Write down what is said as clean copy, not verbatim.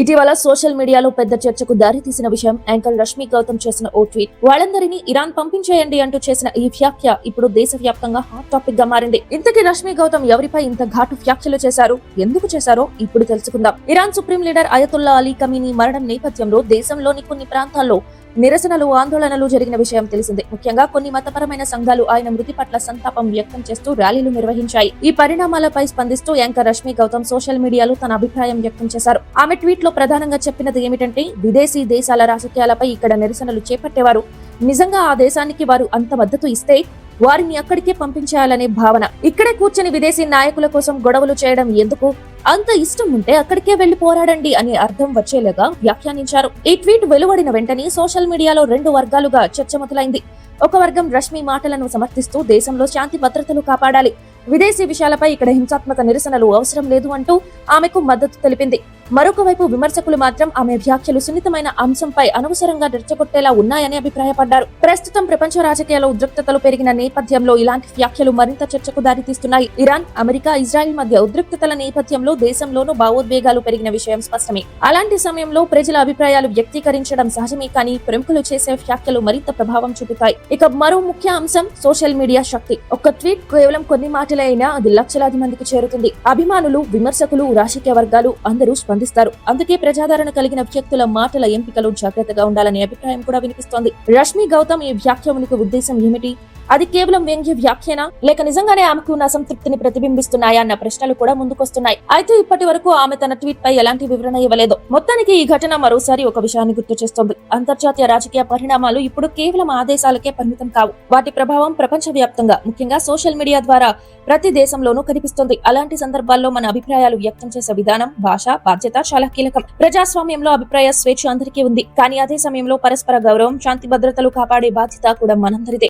ఇటీవల సోషల్ మీడియాలో పెద్ద చర్చకు దారితీసిన విషయం యాంకర్ రష్మి గౌతమ్ చేసిన ఓ ట్వీట్. వాళ్ళందరినీ ఇరాన్ పంపించేయండి అంటూ చేసిన ఈ వ్యాఖ్య ఇప్పుడు దేశవ్యాప్తంగా హాట్ టాపిక్ గా మారింది. ఇంతకీ రష్మి గౌతమ్ ఎవరిపై ఇంత ఘాటు వ్యాఖ్యలు చేశారు, ఎందుకు చేశారో ఇప్పుడు తెలుసుకుందాం. Iran supreme leader Ayatollah Ali Khamenei మరణం నేపథ్యంలో దేశంలోని కొన్ని ప్రాంతాల్లో నిరసనలు, ఆందోళనలు జరిగిన విషయం తెలిసిందే. ముఖ్యంగా కొన్ని మతపరమైన సంఘాలు ఆయన మృతి పట్ల సంతాపం వ్యక్తం చేస్తూ ర్యాలీలు నిర్వహించాయి. ఈ పరిణామాలపై స్పందిస్తూ యాంకర్ రష్మి గౌతమ్ సోషల్ మీడియాలో తన అభిప్రాయం వ్యక్తం చేశారు. ఆమె ట్వీట్ లో ప్రధానంగా చెప్పినది ఏమిటంటే, విదేశీ దేశాల రాజకీయాలపై ఇక్కడ నిరసనలు చేపట్టేవారు నిజంగా ఆ దేశానికి వారు అంత మద్దతు ఇస్తే వారిని అక్కడికే పంపించాలనే భావన. ఇక్కడే కూర్చొని విదేశీ నాయకుల కోసం గొడవలు చేయడం ఎందుకు? అంత ఇష్టం ఉంటే అక్కడికే వెళ్లి పోరాడండి అని అర్థం వచ్చేలాగా వ్యాఖ్యానించారు. ఈ ట్వీట్ వెలువడిన వెంటనే సోషల్ మీడియాలో రెండు వర్గాలుగా చర్చ మొదలైంది. ఒక వర్గం రష్మి మాటలను సమర్థిస్తూ దేశంలో శాంతి భద్రతలు కాపాడాలి, విదేశీ విషయాలపై ఇక్కడ హింసాత్మక నిరసనలు అవసరం లేదు అంటూ ఆమెకు మద్దతు తెలిపింది. మరొక వైపు విమర్శకులు మాత్రం ఆమె వ్యాఖ్యలు సున్నితమైన అంశంపై అనవసరంగా రెచ్చగొట్టేలా ఉన్నాయని అభిప్రాయపడ్డారు. ప్రస్తుతం ప్రపంచ రాజకీయాల ఉద్రిక్తతలు పెరిగిన నేపథ్యంలో ఇలాంటి వ్యాఖ్యలు మరింత చర్చకు దారితీస్తున్నాయి. ఇరాన్, అమెరికా, ఇజ్రాయెల్ మధ్య ఉద్రిక్తతల నేపథ్యంలో దేశంలోనూ భావోద్వేగాలు పెరిగిన విషయం స్పష్టమే. అలాంటి సమయంలో ప్రజల అభిప్రాయాలు వ్యక్తీకరించడం సహజమే, కానీ ప్రముఖులు చేసే వ్యాఖ్యలు మరింత ప్రభావం చూపుతాయి. ఇక మరో ముఖ్య అంశం సోషల్ మీడియా శక్తి. ఒక ట్వీట్ కేవలం కొన్ని మాటలే అయినా అది లక్షలాది మందికి చేరుతుంది. అభిమానులు, విమర్శకులు, రాజకీయ వర్గాలు అందరూ స్పందిస్తారు. అందుకే ప్రజాదరణ కలిగిన వ్యక్తుల మాటల ఎంపికలో జాగ్రత్తగా ఉండాలనే అభిప్రాయం కూడా వినిపిస్తోంది. రష్మి గౌతమ్ ఈ వ్యాఖ్యలకు ఉద్దేశం ఏమిటి? అది కేవలం వ్యంగ్య వ్యాఖ్యనా, లేక నిజంగానే ఆమెకు ఉన్న అసంతృప్తిని ప్రతిబింబిస్తున్నాయా అన్న ప్రశ్నలు కూడా ముందుకొస్తున్నాయి. అయితే ఇప్పటి వరకు ఆమె తన ట్వీట్ పై ఎలాంటి వివరణ ఇవ్వలేదు. మొత్తానికి ఈ ఘటన మరోసారి ఒక విషయాన్ని గుర్తు చేస్తోంది. అంతర్జాతీయ రాజకీయ పరిణామాలు ఇప్పుడు కేవలం ఆ దేశాలకే పరిమితం కావు. వాటి ప్రభావం ప్రపంచ వ్యాప్తంగా, ముఖ్యంగా సోషల్ మీడియా ద్వారా ప్రతి దేశంలోనూ కనిపిస్తుంది. అలాంటి సందర్భాల్లో మన అభిప్రాయాలు వ్యక్తం చేసే విధానం, భాష, బాధ్యత చాలా కీలకం. ప్రజాస్వామ్యంలో అభిప్రాయ స్వేచ్ఛ అందరికీ ఉంది, కానీ అదే సమయంలో పరస్పర గౌరవం, శాంతి భద్రతలు కాపాడే బాధ్యత కూడా మనందరిదే.